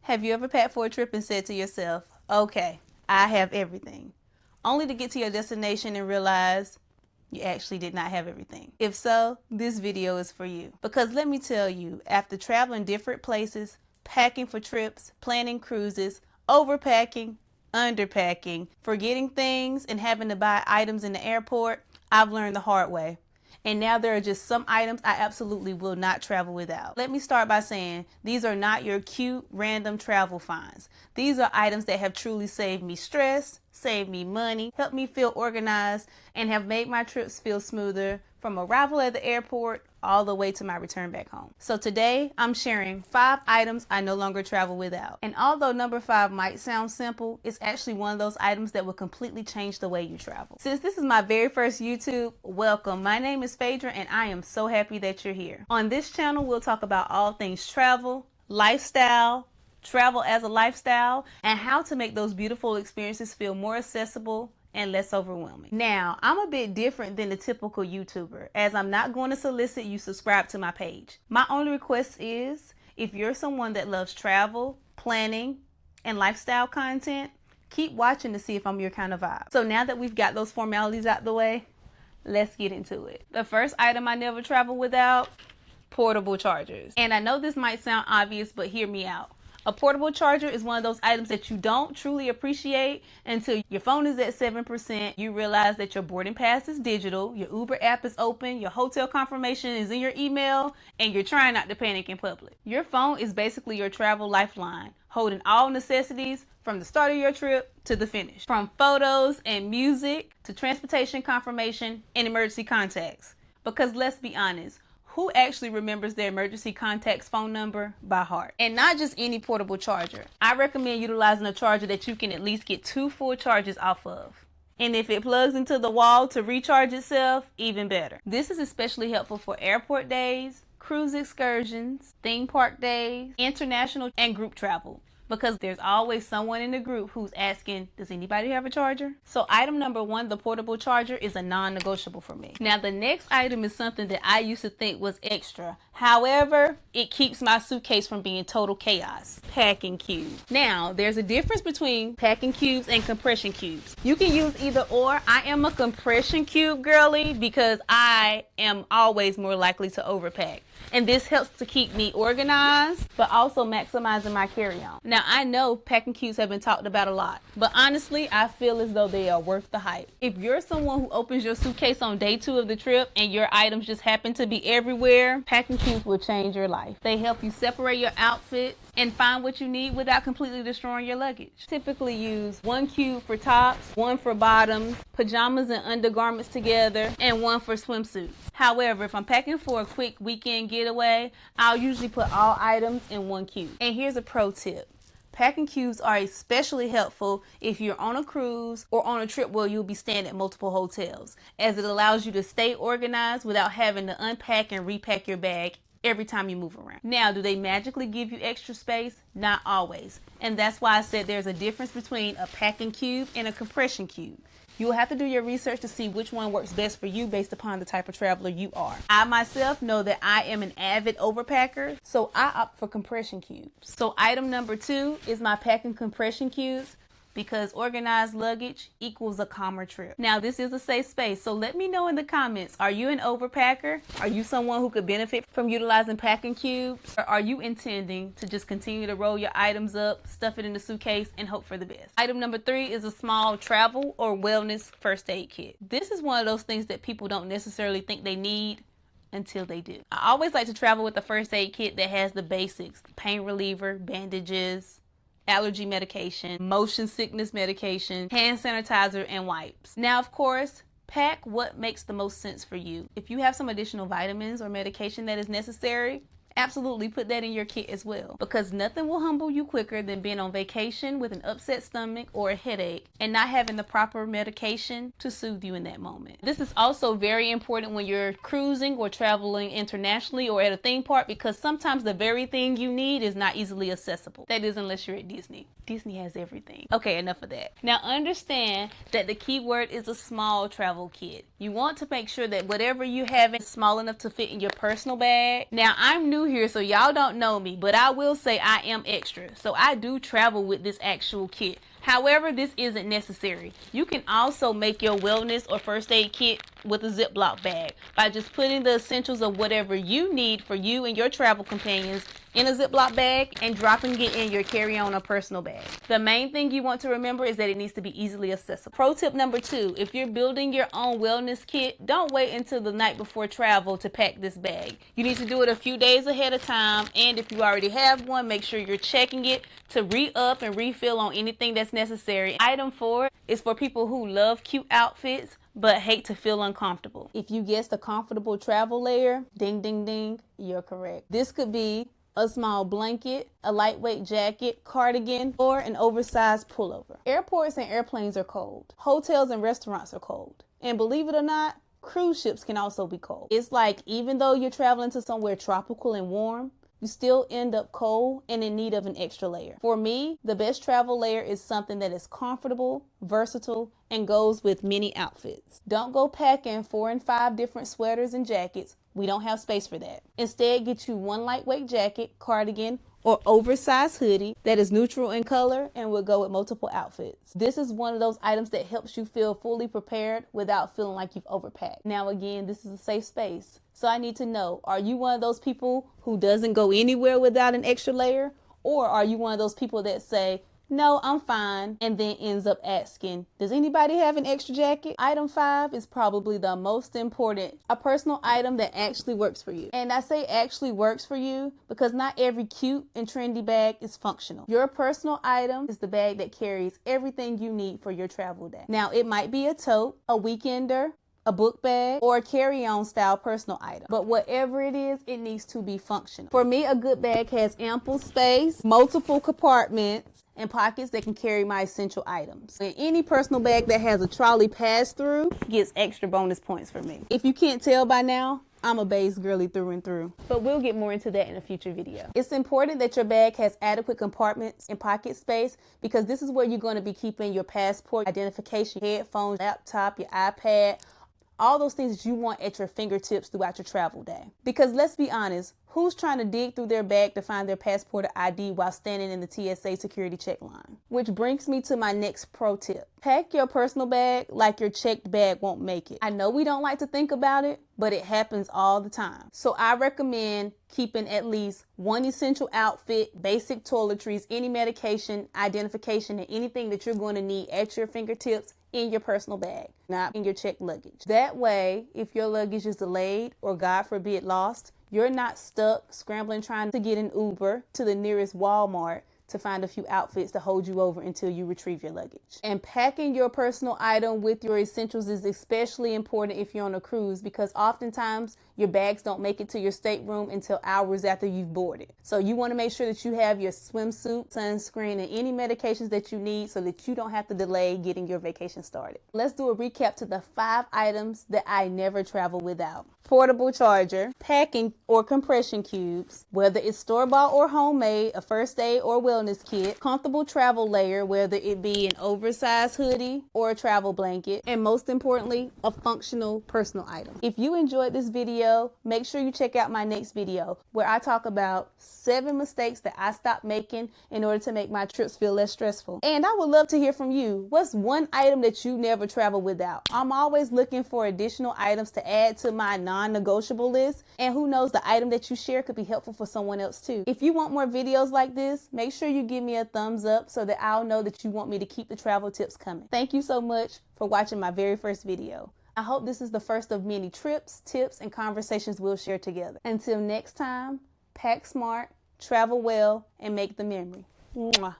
Have you ever packed for a trip and said to yourself, okay, I have everything, only to get to your destination and realize you actually did not have everything? If so, this video is for you. Because let me tell you, after traveling different places, packing for trips, planning cruises, overpacking, underpacking, forgetting things, and having to buy items in the airport, I've learned the hard way. And now there are just some items I absolutely will not travel without. Let me start by saying these are not your cute random travel finds. These are items that have truly saved me stress, saved me money, helped me feel organized, and have made my trips feel smoother from arrival at the airport all the way to my return back home. So today I'm sharing 5 items I no longer travel without. And although number 5 might sound simple, it's actually one of those items that will completely change the way you travel. Since this is my very first YouTube, welcome. My name is Fadra and I am so happy that you're here. On this channel, we'll talk about all things travel, lifestyle, travel as a lifestyle, and how to make those beautiful experiences feel more accessible and less overwhelming. Now, I'm a bit different than the typical YouTuber, as I'm not going to solicit you subscribe to my page. My only request is, if you're someone that loves travel, planning, and lifestyle content, keep watching to see if I'm your kind of vibe. So now that we've got those formalities out the way, let's get into it. The first item I never travel without, portable chargers. And I know this might sound obvious, but hear me out. A portable charger is one of those items that you don't truly appreciate until your phone is at 7%, you realize that your boarding pass is digital, your Uber app is open, your hotel confirmation is in your email, and you're trying not to panic in public. Your phone is basically your travel lifeline, holding all necessities from the start of your trip to the finish. From photos and music to transportation confirmation and emergency contacts. Because let's be honest, who actually remembers their emergency contact's phone number by heart? And not just any portable charger. I recommend utilizing a charger that you can at least get 2 full charges off of. And if it plugs into the wall to recharge itself, even better. This is especially helpful for airport days, cruise excursions, theme park days, international and group travel. Because there's always someone in the group who's asking, does anybody have a charger? So item number 1, the portable charger, is a non-negotiable for me. Now the next item is something that I used to think was extra. However, it keeps my suitcase from being total chaos. Packing cubes. Now, there's a difference between packing cubes and compression cubes. You can use either or. I am a compression cube girly because I am always more likely to overpack. And this helps to keep me organized, but also maximizing my carry-on. Now, I know packing cubes have been talked about a lot, but honestly, I feel as though they are worth the hype. If you're someone who opens your suitcase on day 2 of the trip and your items just happen to be everywhere, packing cubes will change your life. They help you separate your outfits and find what you need without completely destroying your luggage. Typically use 1 cube for tops, 1 for bottoms, pajamas and undergarments together, and 1 for swimsuits. However, if I'm packing for a quick weekend getaway, I'll usually put all items in 1 cube. And here's a pro tip. Packing cubes are especially helpful if you're on a cruise or on a trip where you'll be staying at multiple hotels, as it allows you to stay organized without having to unpack and repack your bag every time you move around. Now, do they magically give you extra space? Not always. And that's why I said there's a difference between a packing cube and a compression cube. You'll have to do your research to see which one works best for you based upon the type of traveler you are. I myself know that I am an avid overpacker, so I opt for compression cubes. So item number 2 is my packing compression cubes, because organized luggage equals a calmer trip. Now, this is a safe space, so let me know in the comments, are you an overpacker? Are you someone who could benefit from utilizing packing cubes? Or are you intending to just continue to roll your items up, stuff it in the suitcase, and hope for the best? Item number 3 is a small travel or wellness first aid kit. This is one of those things that people don't necessarily think they need until they do. I always like to travel with a first aid kit that has the basics: pain reliever, bandages, allergy medication, motion sickness medication, hand sanitizer, and wipes. Now, of course, pack what makes the most sense for you. If you have some additional vitamins or medication that is necessary, absolutely put that in your kit as well, because nothing will humble you quicker than being on vacation with an upset stomach or a headache and not having the proper medication to soothe you in that moment. This is also very important when you're cruising or traveling internationally or at a theme park, because sometimes the very thing you need is not easily accessible. That is, unless you're at Disney. Disney has everything. Okay, enough of that. Now understand that the key word is a small travel kit. You want to make sure that whatever you have is small enough to fit in your personal bag. Now, I'm new here, so y'all don't know me, but I will say I am extra. So I do travel with this actual kit. However, this isn't necessary. You can also make your wellness or first aid kit with a Ziploc bag by just putting the essentials of whatever you need for you and your travel companions in a Ziploc bag and dropping it in your carry-on or personal bag. The main thing you want to remember is that it needs to be easily accessible. Pro tip number 2, if you're building your own wellness kit, don't wait until the night before travel to pack this bag. You need to do it a few days ahead of time, and if you already have one, make sure you're checking it to re-up and refill on anything that's necessary. Item 4 is for people who love cute outfits but hate to feel uncomfortable. If you guessed a comfortable travel layer, ding ding ding, you're correct. This could be a small blanket, a lightweight jacket, cardigan, or an oversized pullover. Airports and airplanes are cold. Hotels and restaurants are cold. And believe it or not, cruise ships can also be cold. It's like even though you're traveling to somewhere tropical and warm, you still end up cold and in need of an extra layer. For me, the best travel layer is something that is comfortable, versatile, and goes with many outfits. Don't go packing 4 and 5 different sweaters and jackets. We don't have space for that. Instead, get you one lightweight jacket, cardigan, or oversized hoodie that is neutral in color and will go with multiple outfits. This is one of those items that helps you feel fully prepared without feeling like you've overpacked. Now again, this is a safe space. So I need to know, are you one of those people who doesn't go anywhere without an extra layer? Or are you one of those people that say, no, I'm fine, and then ends up asking, does anybody have an extra jacket? Item 5 is probably the most important, a personal item that actually works for you. And I say actually works for you because not every cute and trendy bag is functional. Your personal item is the bag that carries everything you need for your travel day. Now, it might be a tote, a weekender, a book bag, or a carry-on style personal item. But whatever it is, it needs to be functional. For me, a good bag has ample space, multiple compartments, and pockets that can carry my essential items. And any personal bag that has a trolley pass-through gets extra bonus points for me. If you can't tell by now, I'm a base girly through and through, but we'll get more into that in a future video. It's important that your bag has adequate compartments and pocket space because this is where you're going to be keeping your passport, identification, headphones, laptop, your iPad, all those things that you want at your fingertips throughout your travel day. Because let's be honest, who's trying to dig through their bag to find their passport or ID while standing in the TSA security check line? Which brings me to my next pro tip. Pack your personal bag like your checked bag won't make it. I know we don't like to think about it, but it happens all the time. So I recommend keeping at least one essential outfit, basic toiletries, any medication, identification, and anything that you're going to need at your fingertips in your personal bag, not in your checked luggage. That way, if your luggage is delayed or God forbid lost, you're not stuck scrambling trying to get an Uber to the nearest Walmart to find a few outfits to hold you over until you retrieve your luggage. And packing your personal item with your essentials is especially important if you're on a cruise because oftentimes your bags don't make it to your stateroom until hours after you've boarded. So you want to make sure that you have your swimsuit, sunscreen, and any medications that you need so that you don't have to delay getting your vacation started. Let's do a recap to the 5 items that I never travel without. Portable charger, packing or compression cubes, whether it's store-bought or homemade, a first aid or wellness kit, comfortable travel layer, whether it be an oversized hoodie or a travel blanket, and most importantly, a functional personal item. If you enjoyed this video, make sure you check out my next video where I talk about 7 mistakes that I stopped making in order to make my trips feel less stressful. And I would love to hear from you. What's one item that you never travel without? I'm always looking for additional items to add to my non-negotiable list, and who knows, the item that you share could be helpful for someone else too. If you want more videos like this, make sure you give me a thumbs up so that I'll know that you want me to keep the travel tips coming. Thank you so much for watching my very first video. I hope this is the first of many trips, tips, and conversations we'll share together. Until next time, pack smart, travel well, and make the memory. Mwah.